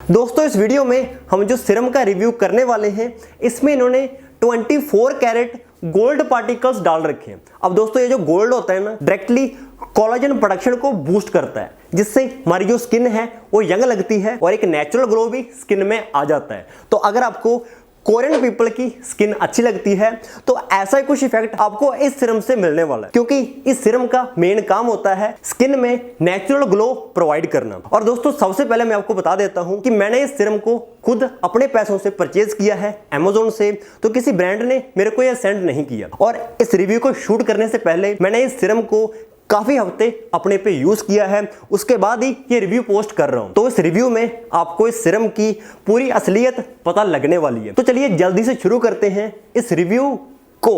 दोस्तों इस वीडियो में हम जो सीरम का रिव्यू करने वाले हैं, इसमें इन्होंने 24 कैरेट गोल्ड पार्टिकल्स डाल रखे हैं। अब दोस्तों ये जो गोल्ड होता है ना, डायरेक्टली कोलाजन प्रोडक्शन को बूस्ट करता है, जिससे हमारी जो स्किन है वो यंग लगती है और एक नेचुरल ग्लो भी स्किन में आ जाता है। तो अगर आपको कोरियन पीपल की स्किन अच्छी लगती है तो ऐसा ही कुछ इफेक्ट आपको इस सीरम से मिलने वाला है, क्योंकि इस सीरम का मेन काम होता है स्किन में नेचुरल ग्लो प्रोवाइड करना। और दोस्तों सबसे पहले मैं आपको बता देता हूं कि मैंने इस सीरम को खुद अपने पैसों से परचेज किया है Amazon से, तो किसी ब्रांड ने मेरे को यह सेंड नहीं किया। और इस रिव्यू को शूट करने से पहले मैंने इस सीरम को काफी हफ्ते अपने पे यूज किया है, उसके बाद ही ये रिव्यू पोस्ट कर रहा हूं। तो इस रिव्यू में आपको इस सीरम की पूरी असलियत पता लगने वाली है। तो चलिए जल्दी से शुरू करते हैं इस रिव्यू को।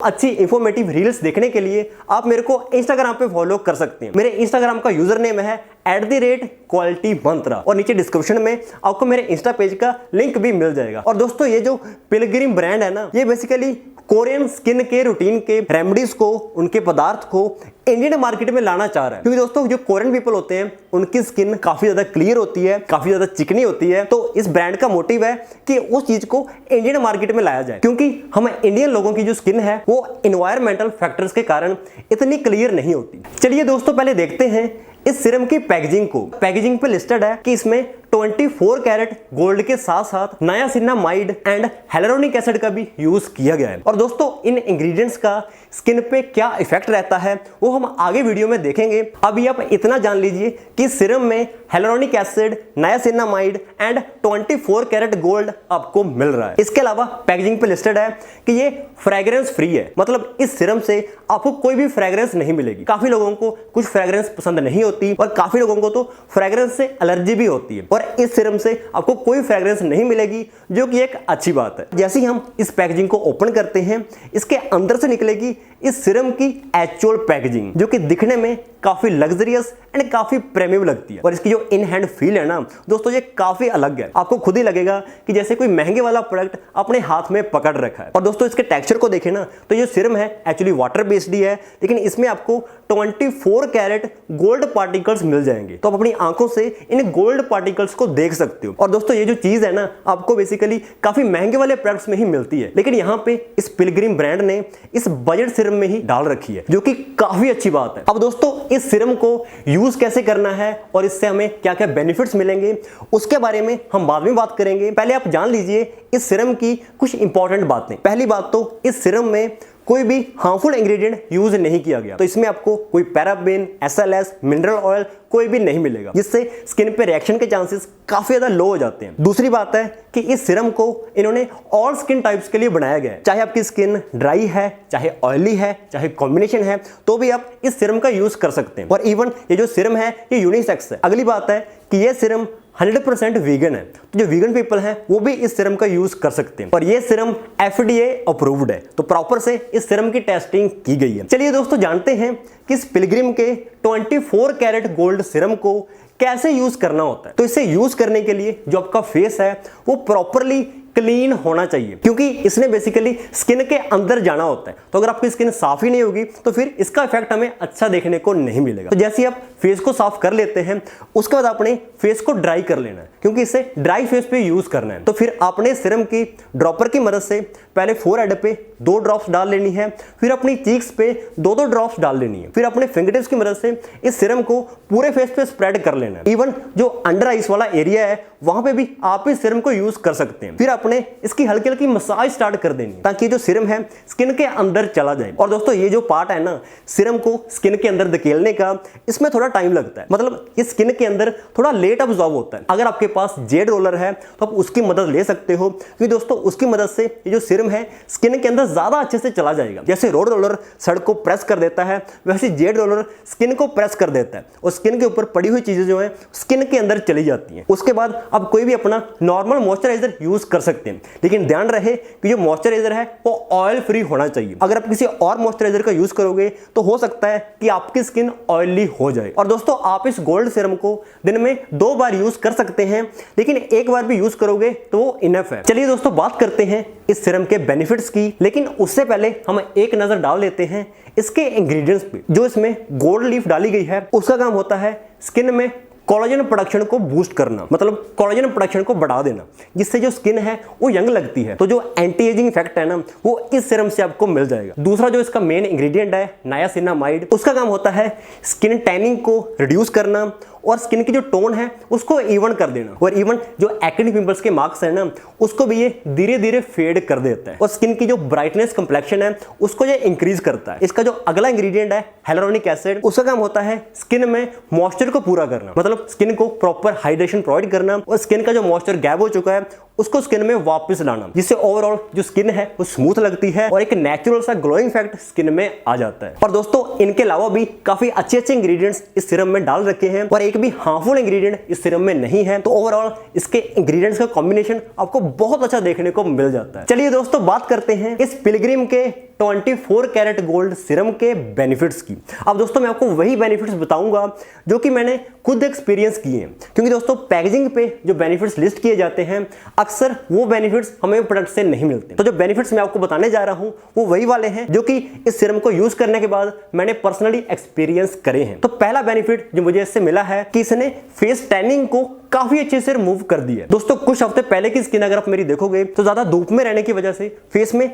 अच्छी इंफॉर्मेटिव रील्स देखने के लिए आप मेरे को इंस्टाग्राम पे फॉलो कर सकते हैं। मेरे इंस्टाग्राम का यूजर नेम है @qualitymantra और नीचे डिस्क्रिप्शन में आपको मेरे इंस्टा पेज का लिंक भी मिल जाएगा। और दोस्तों ये जो पिलग्रिम ब्रांड है ना, ये बेसिकली कोरियन स्किन के रूटीन के रेमेडीज को, उनके पदार्थ को इंडियन मार्केट में लाना चाह रहा है। क्योंकि दोस्तों जो कोरियन पीपल होते हैं उनकी स्किन काफी ज्यादा क्लियर होती है, काफी ज्यादा चिकनी होती है। तो इस ब्रांड का मोटिव है कि उस चीज को इंडियन मार्केट में लाया जाए, क्योंकि हम इंडियन लोगों की जो स्किन है वो एनवायरमेंटल फैक्टर्स के कारण इतनी क्लियर नहीं होती। चलिए दोस्तों पहले देखते हैं इस सीरम की पैकेजिंग को। पैकेजिंग पे लिस्टेड है कि इसमें 24 कैरेट गोल्ड के साथ साथ नायासिनामाइड एंड hyaluronic एसिड का भी यूज किया गया है। और दोस्तों इन इंग्रेडिएंट्स का स्किन पे क्या इफेक्ट रहता है वो हम आगे वीडियो में देखेंगे। अभी आप इतना जान लीजिए कि सीरम में hyaluronic acid, niacinamide and 24 carat gold आपको मिल रहा है। इसके अलावा पैकेजिंग पे लिस्टेड है कि ये फ्रेग्रेंस फ्री है, मतलब इस सीरम से आपको कोई भी फ्रेग्रेंस नहीं मिलेगी। काफी लोगों को कुछ फ्रेग्रेंस पसंद नहीं होती और काफी लोगों को तो फ्रेग्रेंस से एलर्जी भी होती है, और इस सीरम से आपको कोई फ्रेग्रेंस नहीं मिलेगी, जो कि एक अच्छी बात है। जैसे ही हम इस पैकेजिंग को ओपन करते हैं, इसके अंदर से निकलेगी इस सीरम की एक्चुअल पैकेजिंग, जो कि दिखने में काफी लग्जरियस एंड काफी प्रीमियम लगती है। और इसकी जो इन हैंड फील है ना दोस्तों, ये काफी अलग है। आपको खुद ही लगेगा कि जैसे कोई महंगे वाला प्रोडक्ट अपने हाथ में पकड़ रखा है। और दोस्तों इसके टेक्सचर को देखें ना, तो ये सीरम है एक्चुअली वाटर बेस्ड ही है, लेकिन इसमें आपको 24 कैरेट गोल्ड पार्टिकल्स मिल जाएंगे। तो आप अपनी आंखों से इन गोल्ड पार्टिकल्स को देख सकते हो। और दोस्तों ये जो चीज है ना, आपको बेसिकली काफी महंगे वाले प्रोडक्ट्स में ही मिलती है, लेकिन यहाँ पे इस पिलग्रिम ब्रांड ने इस बजट सीरम में ही डाल रखी है, जो कि काफी अच्छी बात है। अब दोस्तों इस सीरम को यूज कैसे करना है और इससे हमें क्या क्या बेनिफिट्स मिलेंगे, उसके बारे में हम बाद में बात करेंगे। पहले आप जान लीजिए इस सीरम की कुछ इंपॉर्टेंट बातें। पहली बात तो इस सीरम में कोई भी हार्मफुल इंग्रेडिएंट यूज नहीं किया गया, तो इसमें आपको कोई पैराबेन, SLS, मिनरल ऑयल कोई भी नहीं मिलेगा, जिससे स्किन पे रिएक्शन के चांसेस काफी ज्यादा लो हो जाते हैं। दूसरी बात है कि इस सीरम को इन्होंने ऑल स्किन टाइप्स के लिए बनाया गया है। चाहे आपकी स्किन ड्राई है, चाहे ऑयली है, चाहे कॉम्बिनेशन है, तो भी आप इस सीरम का यूज कर सकते हैं। और इवन ये जो सीरम है ये यूनिसेक्स है। अगली बात है कि ये सीरम 100% वीगन है, तो जो वीगन पीपल हैं वो भी इस सीरम का यूज कर सकते हैं। और ये सीरम FDA अप्रूव्ड है, तो प्रॉपर से इस सीरम की टेस्टिंग की गई है। चलिए दोस्तों जानते हैं कि इस पिलग्रिम के 24 कैरेट गोल्ड सीरम को कैसे यूज करना होता है। तो इसे यूज करने के लिए जो आपका फेस है वो प्रॉपरली क्लीन होना चाहिए, क्योंकि इसने बेसिकली स्किन के अंदर जाना होता है। तो अगर आपकी स्किन साफ ही नहीं होगी तो फिर इसका इफेक्ट हमें अच्छा देखने को नहीं मिलेगा। तो जैसे आप फेस को साफ कर लेते हैं, उसके बाद आपने फेस को ड्राई कर लेना है, क्योंकि इसे ड्राई फेस पे यूज करना है। तो फिर आपने सीरम की ड्रॉपर की मदद से पहले फोरहेड पे 2 ड्रॉप्स डाल लेनी है, फिर अपनी चीक्स पे 2-2 ड्रॉप्स डाल लेनी है, फिर अपने फिंगरटिप्स की मदद से इस सीरम को पूरे फेस पे स्प्रेड कर लेना है। इवन जो अंडर आइज वाला एरिया है वहां पे भी आप इस सीरम को यूज कर सकते हैं। फिर आपने इसकी हल्की हल्की मसाज स्टार्ट कर देनी है, ताकि जो सीरम है स्किन के अंदर चला जाए। और दोस्तों ये जो पार्ट है ना सीरम को स्किन के अंदर धकेलने का, इसमें थोड़ा टाइम लगता है, मतलब इस स्किन के अंदर थोड़ा लेट अब्सॉर्ब होता है। अगर आपके पास जेड रोलर है तो आप उसकी मदद ले सकते हो, क्योंकि दोस्तों उसकी मदद से ये जो सीरम है स्किन के अंदर ज्यादा अच्छे से चला जाएगा। जैसे रोड रोलर सड़क को प्रेस कर देता है, वैसे जेड रोलर स्किन को प्रेस कर देता है और स्किन के ऊपर पड़ी हुई चीजें जो है स्किन के अंदर चली जाती हैं। उसके बाद आप कोई भी अपना नॉर्मल मॉइस्चराइजर यूज कर सकते हैं, लेकिन ध्यान रहे कि जो मॉइस्चराइजर है वो ऑयल फ्री होना चाहिए। अगर आप किसी और मॉइस्चराइजर का यूज करोगे तो हो सकता है कि आपकी स्किन ऑयली हो जाए। और दोस्तों आप इस गोल्ड सीरम को दिन में 2 बार यूज कर सकते हैं, लेकिन एक बार भी यूज करोगे तो वो इनफ है। चलिए दोस्तों बात करते हैं इस सीरम के बेनिफिट्स की, लेकिन उससे पहले हम एक नजर डाल लेते हैं इसके इंग्रेडिएंट्स पे। जो इसमें गोल्ड लीफ डाली गई है उसका काम होता है स्किन में कोलेजन प्रोडक्शन को बूस्ट करना, मतलब कोलेजन प्रोडक्शन को बढ़ा देना, जिससे जो स्किन है वो यंग लगती है। तो जो एंटी एजिंग इफेक्ट है ना, वो इस सीरम से आपको मिल जाएगा। दूसरा जो इसका मेन इंग्रेडिएंट है नायासिनामाइड, उसका काम होता है स्किन टैनिंग को रिड्यूस करना और स्किन की जो टोन है उसको इवन कर देना, और इवन जो एक्ने पिंपल्स के मार्क्स है ना, उसको भी ये धीरे धीरे फेड कर देता है, और स्किन की जो ब्राइटनेस कंप्लेक्शन है उसको ये इंक्रीज करता है। इसका जो अगला इंग्रेडिएंट है hyaluronic एसिड, उसका काम होता है स्किन में मॉइस्चर को पूरा करना, मतलब स्किन को प्रॉपर हाइड्रेशन प्रोवाइड करना और स्किन का जो मॉइस्चर गैप हो चुका है उसको स्किन में वापस लाना, जिससे ओवरऑल जो स्किन है वो स्मूथ लगती है और एक नेचुरल सा ग्लोइंग इफेक्ट स्किन में आ जाता है। और दोस्तों इनके अलावा भी काफी अच्छे अच्छे इंग्रेडिएंट्स इस सीरम में डाल रखे हैं और एक भी हार्मफुल इंग्रेडिएंट इस सीरम में नहीं है। तो ओवरऑल इसके इंग्रेडिएंट्स का कॉम्बिनेशन आपको बहुत अच्छा देखने को मिल जाता है। चलिए दोस्तों बात करते हैं इस पिलग्रिम के 24 कैरेट गोल्ड सीरम के बेनिफिट्स की। अब दोस्तों मैं आपको वही बेनिफिट्स बताऊंगा जो कि मैंने खुद एक्सपीरियंस किए हैं, क्योंकि दोस्तों पैकेजिंग पे जो बेनिफिट्स लिस्ट किए जाते हैं अक्सर वो बेनिफिट्स हमें प्रोडक्ट से नहीं मिलते। तो जो बेनिफिट्स मैं आपको बताने जा रहा हूं वो वही वाले हैं जो कि इस सीरम को यूज करने के बाद मैंने पर्सनली एक्सपीरियंस करे हैं। तो पहला बेनिफिट जो मुझे इससे मिला है कि इसने फेस टैनिंग को काफी अच्छे से रिमूव कर दिया है। दोस्तों कुछ हफ्ते पहले की स्किन अगर आप मेरी देखोगे तो ज्यादा धूप में रहने की वजह से फेस में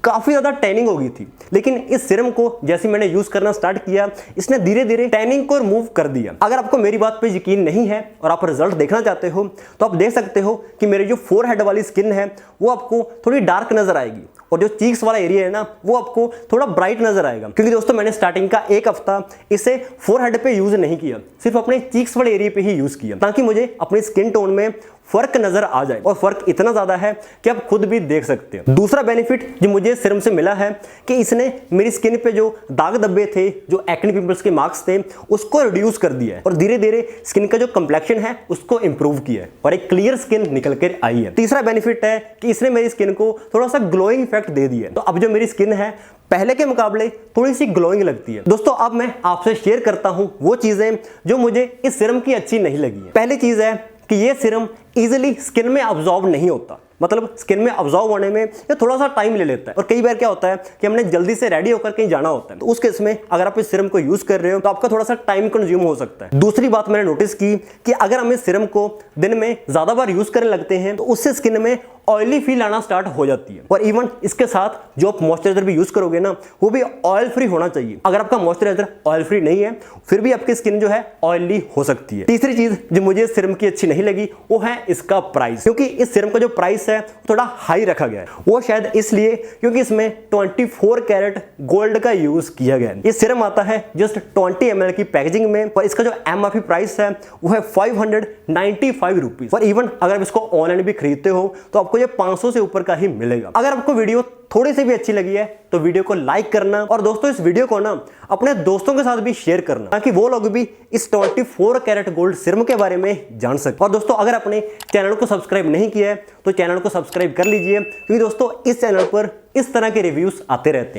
काफी ज्यादा टैनिंग हो गई थी, लेकिन इस सीरम को जैसे मैंने यूज करना स्टार्ट किया इसने धीरे धीरे टैनिंग को रिमूव कर दिया। अगर आपको मेरी बात पे यकीन नहीं है और आप रिजल्ट देखना चाहते हो तो आप देख सकते हो कि मेरी जो फोरहेड वाली स्किन है वो आपको थोड़ी डार्क नजर आएगी और जो चीक्स वाला एरिया है ना वो आपको थोड़ा ब्राइट नजर आएगा, क्योंकि दोस्तों मैंने स्टार्टिंग का एक हफ्ता इसे फोरहेड पे यूज नहीं किया, सिर्फ अपने चीक्स वाले एरिया पे ही यूज किया ताकि मुझे अपनी स्किन टोन में फर्क नजर आ जाए, और फर्क इतना ज्यादा है कि आप खुद भी देख सकते हो। दूसरा बेनिफिट जो मुझे सीरम से मिला है कि इसने मेरी स्किन पे जो दाग धब्बे थे, जो एक्ने पिंपल्स के मार्क्स थे, उसको रिड्यूस कर दिया है और धीरे धीरे स्किन का जो कंप्लेक्शन है उसको इंप्रूव किया है और एक क्लियर स्किन निकल कर आई है। तीसरा बेनिफिट है कि इसने मेरी स्किन को थोड़ा सा ग्लोइंग इफेक्ट दे दिया है, तो अब जो मेरी स्किन है पहले के मुकाबले थोड़ी सी ग्लोइंग लगती है। दोस्तों अब मैं आपसे शेयर करता हूं वो चीजें जो मुझे इस सीरम की अच्छी नहीं लगी है। पहली चीज है कि ये सीरम इजीली स्किन में अब्सॉर्ब नहीं होता, मतलब स्किन में अब्सॉर्ब होने में ये थोड़ा सा टाइम ले लेता है और कई बार क्या होता है कि हमने जल्दी से रेडी होकर कहीं जाना होता है, तो उस केस में अगर आप इस सीरम को यूज कर रहे हो तो आपका थोड़ा सा टाइम कंज्यूम हो सकता है। दूसरी बात मैंने नोटिस की कि अगर हम इस सीरम को दिन में ज्यादा बार यूज करने लगते हैं तो उससे स्किन में ऑयली फील आना स्टार्ट हो जाती है, और इवन इसके साथ जो आप मॉइस्चराइजर भी यूज करोगे ना वो भी ऑयल फ्री होना चाहिए। अगर आपका मॉइस्चराइजर ऑयल फ्री नहीं है फिर भी आपकी स्किन जो है ऑयली हो सकती है। तीसरी चीज जो मुझे इस सीरम की अच्छी नहीं लगी वो है इसका प्राइस, क्योंकि इस सीरम का जो प्राइस है थोड़ा हाई रखा गया है, वो शायद इसलिए क्योंकि इसमें 24 कैरेट गोल्ड का यूज किया गया है। ये सीरम आता है जस्ट 20 ml की पैकेजिंग में और इसका जो MRP प्राइस है वो है 595 रुपीज, और इवन अगर आप इसको ऑनलाइन भी खरीदते हो तो आपको ये 500 से ऊपर का ही मिलेगा। अगर आपको वीडियो थोड़ी सी भी अच्छी लगी है तो वीडियो को लाइक करना, और दोस्तों इस वीडियो को ना अपने दोस्तों के साथ भी शेयर करना ताकि वो लोग भी इस 24 कैरेट गोल्ड सीरम के बारे में जान सके। और दोस्तों अगर आपने चैनल को सब्सक्राइब नहीं किया है तो चैनल को सब्सक्राइब कर लीजिए, क्योंकि दोस्तों इस चैनल पर इस तरह के रिव्यूज आते रहते हैं।